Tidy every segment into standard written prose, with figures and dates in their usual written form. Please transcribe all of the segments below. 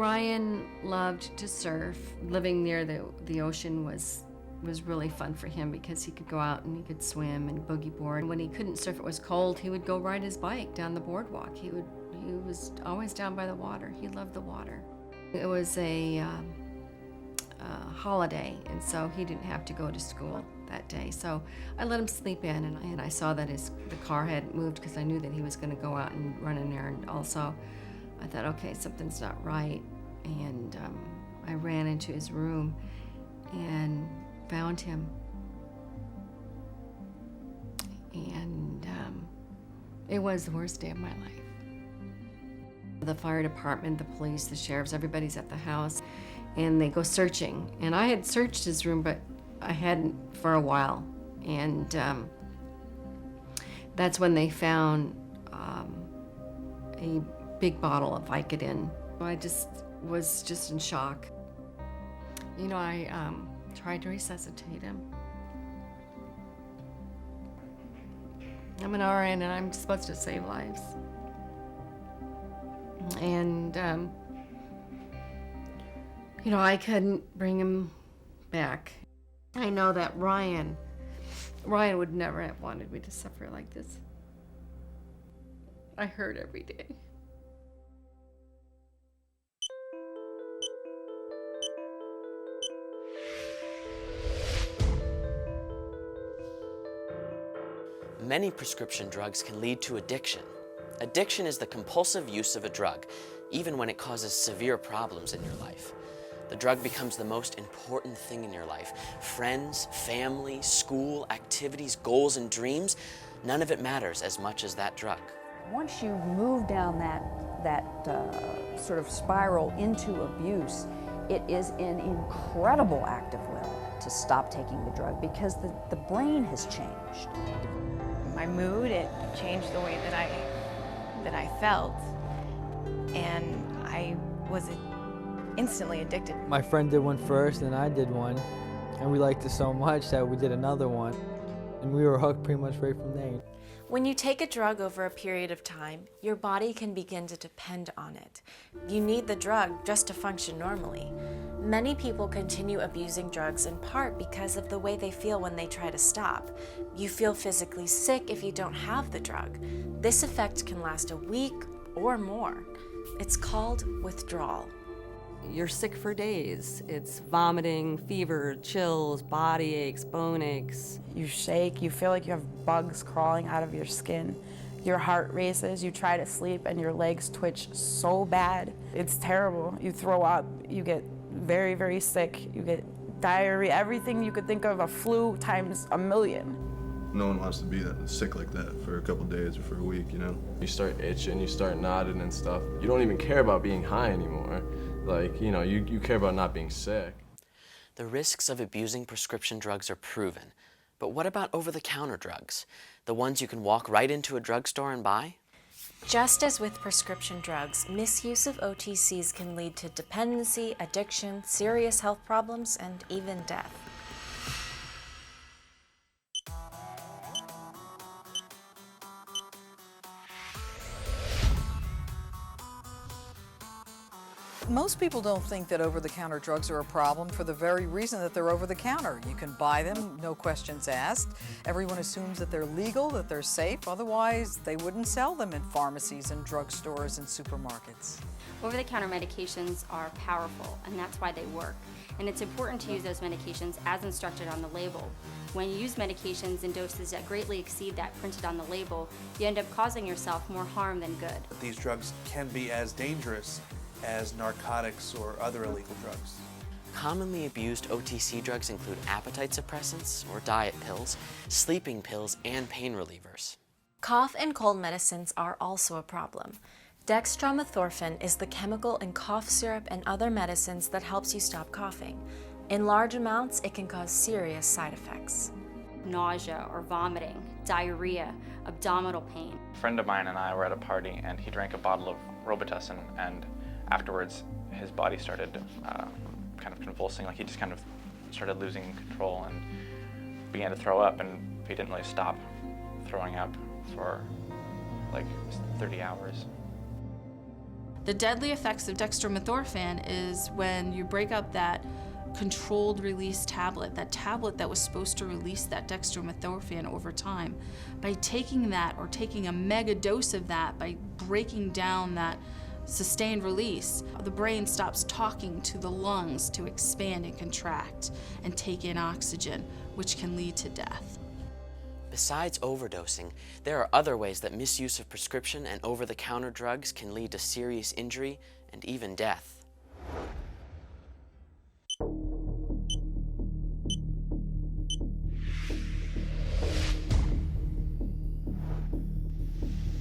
Ryan loved to surf. Living near the ocean was really fun for him because he could go out and he could swim and boogie board. When he couldn't surf, it was cold, he would go ride his bike down the boardwalk. He was always down by the water. He loved the water. It was a holiday, and so he didn't have to go to school that day. So I let him sleep in, and I saw that the car hadn't moved because I knew that he was going to go out and run an errand also. I thought, okay, something's not right, and I ran into his room and found him. And it was the worst day of my life. The fire department, the police, the sheriffs, everybody's at the house, and they go searching. And I had searched his room, but I hadn't for a while. And that's when they found a big bottle of Vicodin. I was just in shock. You know, I tried to resuscitate him. I'm an RN and I'm supposed to save lives. And, you know, I couldn't bring him back. I know that Ryan would never have wanted me to suffer like this. I hurt every day. Many prescription drugs can lead to addiction. Addiction is the compulsive use of a drug, even when it causes severe problems in your life. The drug becomes the most important thing in your life. Friends, family, school, activities, goals, and dreams, none of it matters as much as that drug. Once you move down that sort of spiral into abuse, it is an incredible act of will to stop taking the drug because the brain has changed. My mood, it changed the way that I felt, and I was instantly addicted. My friend did one first, and I did one, and we liked it so much that we did another one, and we were hooked pretty much right from there. When you take a drug over a period of time, your body can begin to depend on it. You need the drug just to function normally. Many people continue abusing drugs in part because of the way they feel when they try to stop. You feel physically sick if you don't have the drug. This effect can last a week or more. It's called withdrawal. You're sick for days. It's vomiting, fever, chills, body aches, bone aches. You shake, you feel like you have bugs crawling out of your skin. Your heart races, you try to sleep and your legs twitch so bad. It's terrible. You throw up, you get very, very sick, you get diarrhea, everything you could think of, a flu times a million. No one wants to be sick like that for a couple days or for a week, you know? You start itching, you start nodding and stuff. You don't even care about being high anymore. Like, you know, you care about not being sick. The risks of abusing prescription drugs are proven. But what about over-the-counter drugs? The ones you can walk right into a drugstore and buy? Just as with prescription drugs, misuse of OTCs can lead to dependency, addiction, serious health problems, and even death. Most people don't think that over-the-counter drugs are a problem for the very reason that they're over-the-counter. You can buy them, no questions asked. Everyone assumes that they're legal, that they're safe. Otherwise, they wouldn't sell them in pharmacies and drugstores and supermarkets. Over-the-counter medications are powerful, and that's why they work. And it's important to use those medications as instructed on the label. When you use medications in doses that greatly exceed that printed on the label, you end up causing yourself more harm than good. These drugs can be as dangerous as narcotics or other illegal drugs. Commonly abused OTC drugs include appetite suppressants or diet pills, sleeping pills, and pain relievers. Cough and cold medicines are also a problem. Dextromethorphan is the chemical in cough syrup and other medicines that helps you stop coughing. In large amounts, it can cause serious side effects. Nausea or vomiting, diarrhea, abdominal pain. A friend of mine and I were at a party and he drank a bottle of Robitussin, and afterwards his body started kind of convulsing, like he just kind of started losing control and began to throw up, and he didn't really stop throwing up for like 30 hours. The deadly effects of dextromethorphan is when you break up that controlled release tablet, that tablet that was supposed to release that dextromethorphan over time. By taking that, or taking a mega dose of that, by breaking down that sustained release, the brain stops talking to the lungs to expand and contract and take in oxygen, which can lead to death. Besides overdosing, there are other ways that misuse of prescription and over-the-counter drugs can lead to serious injury and even death.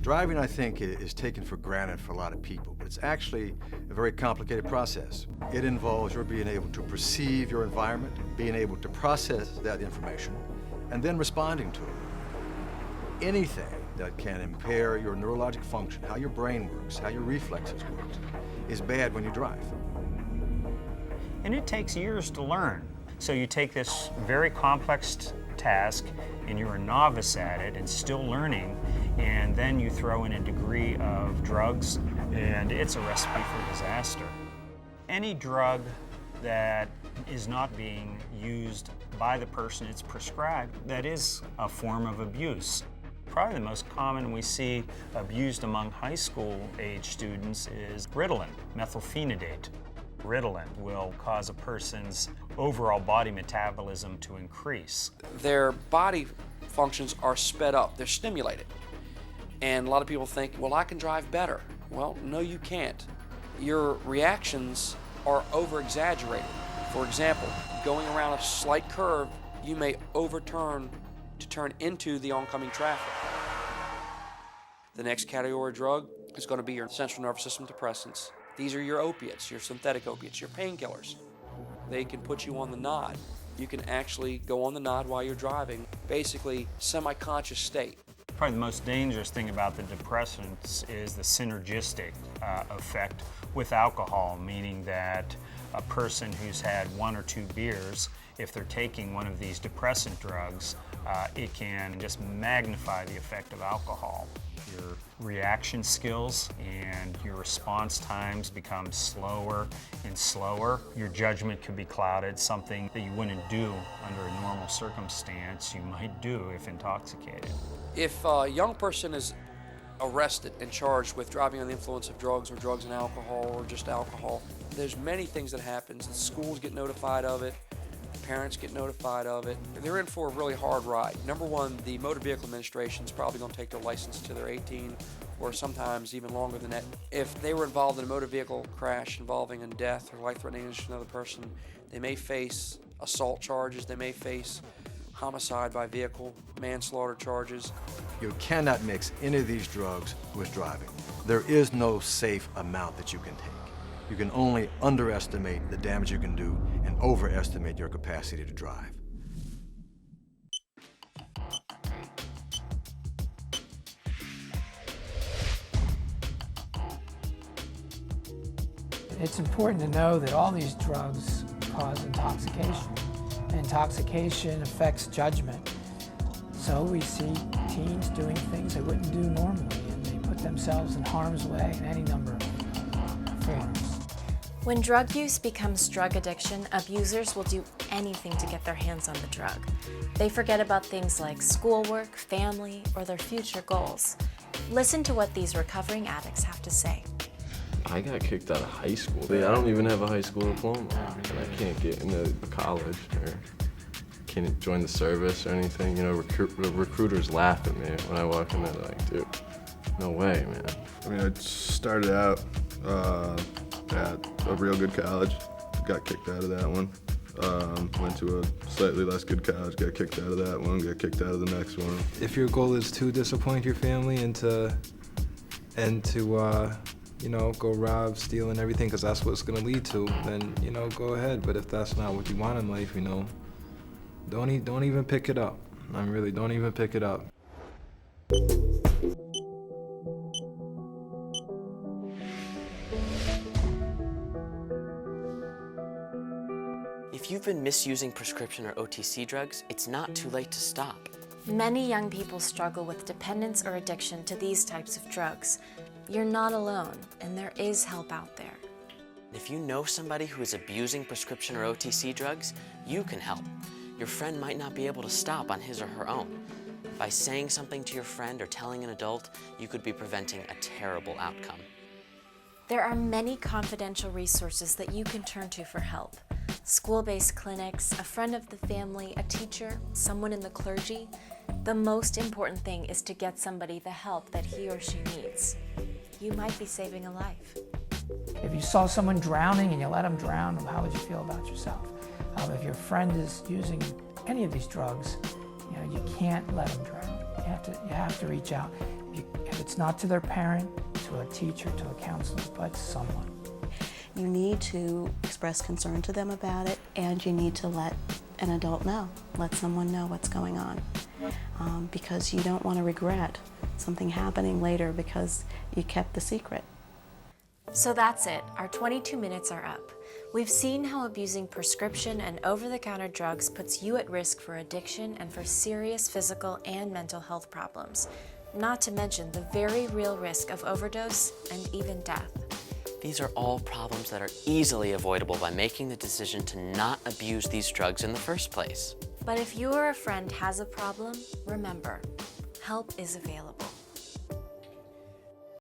Driving, I think, is taken for granted for a lot of people, but it's actually a very complicated process. It involves your being able to perceive your environment, being able to process that information, and then responding to it. Anything that can impair your neurologic function, how your brain works, how your reflexes work, is bad when you drive. And it takes years to learn. So you take this very complex task and you're a novice at it and still learning, and then you throw in a degree of drugs and it's a recipe for disaster. Any drug that is not being used by the person it's prescribed, that is a form of abuse. Probably the most common we see abused among high school age students is Ritalin, methylphenidate. Ritalin will cause a person's overall body metabolism to increase. Their body functions are sped up, they're stimulated. And a lot of people think, well, I can drive better. Well, no, you can't. Your reactions are over-exaggerated. For example, going around a slight curve, you may overturn to turn into the oncoming traffic. The next category of drug is going to be your central nervous system depressants. These are your opiates, your synthetic opiates, your painkillers. They can put you on the nod. You can actually go on the nod while you're driving, basically semi-conscious state. Probably the most dangerous thing about the depressants is the synergistic effect with alcohol, meaning that a person who's had 1 or 2 beers, if they're taking one of these depressant drugs, it can just magnify the effect of alcohol. Your reaction skills and your response times become slower and slower. Your judgment could be clouded, something that you wouldn't do under a normal circumstance you might do if intoxicated. If a young person is arrested and charged with driving under the influence of drugs or drugs and alcohol or just alcohol, there's many things that happens. The schools get notified of it. Parents get notified of it. They're in for a really hard ride. Number one, the Motor Vehicle Administration is probably going to take their license to their 18 or sometimes even longer than that. If they were involved in a motor vehicle crash involving a death or life-threatening injury to another person, they may face assault charges, they may face homicide by vehicle, manslaughter charges. You cannot mix any of these drugs with driving. There is no safe amount that you can take. You can only underestimate the damage you can do and overestimate your capacity to drive. It's important to know that all these drugs cause intoxication. Intoxication affects judgment. So we see teens doing things they wouldn't do normally, and they put themselves in harm's way in any number of forms. When drug use becomes drug addiction, abusers will do anything to get their hands on the drug. They forget about things like schoolwork, family, or their future goals. Listen to what these recovering addicts have to say. I got kicked out of high school. I don't even have a high school diploma, and I can't get into college or can't join the service or anything. You know, recruiters laugh at me when I walk in there, like, dude, no way, man. I mean, I started out at a real good college, got kicked out of that one. Went to a slightly less good college, got kicked out of that one, got kicked out of the next one. If your goal is to disappoint your family and to you know, go rob, steal, and everything, because that's what it's gonna lead to, then, you know, go ahead. But if that's not what you want in life, you know, don't even pick it up. Don't even pick it up. If you've been misusing prescription or OTC drugs, it's not too late to stop. Many young people struggle with dependence or addiction to these types of drugs. You're not alone, and there is help out there. If you know somebody who is abusing prescription or OTC drugs, you can help. Your friend might not be able to stop on his or her own. By saying something to your friend or telling an adult, you could be preventing a terrible outcome. There are many confidential resources that you can turn to for help. School-based clinics, a friend of the family, a teacher, someone in the clergy. The most important thing is to get somebody the help that he or she needs. You might be saving a life. If you saw someone drowning and you let them drown, how would you feel about yourself? If your friend is using any of these drugs, you can't let them drown. You have to reach out. If it's not to their parent, to a teacher, to a counselor, but someone. You need to express concern to them about it, and you need to let an adult know, let someone know what's going on, because you don't want to regret something happening later because you kept the secret. So that's it. Our 22 minutes are up. We've seen how abusing prescription and over-the-counter drugs puts you at risk for addiction and for serious physical and mental health problems, not to mention the very real risk of overdose and even death. These are all problems that are easily avoidable by making the decision to not abuse these drugs in the first place. But if you or a friend has a problem, remember, help is available.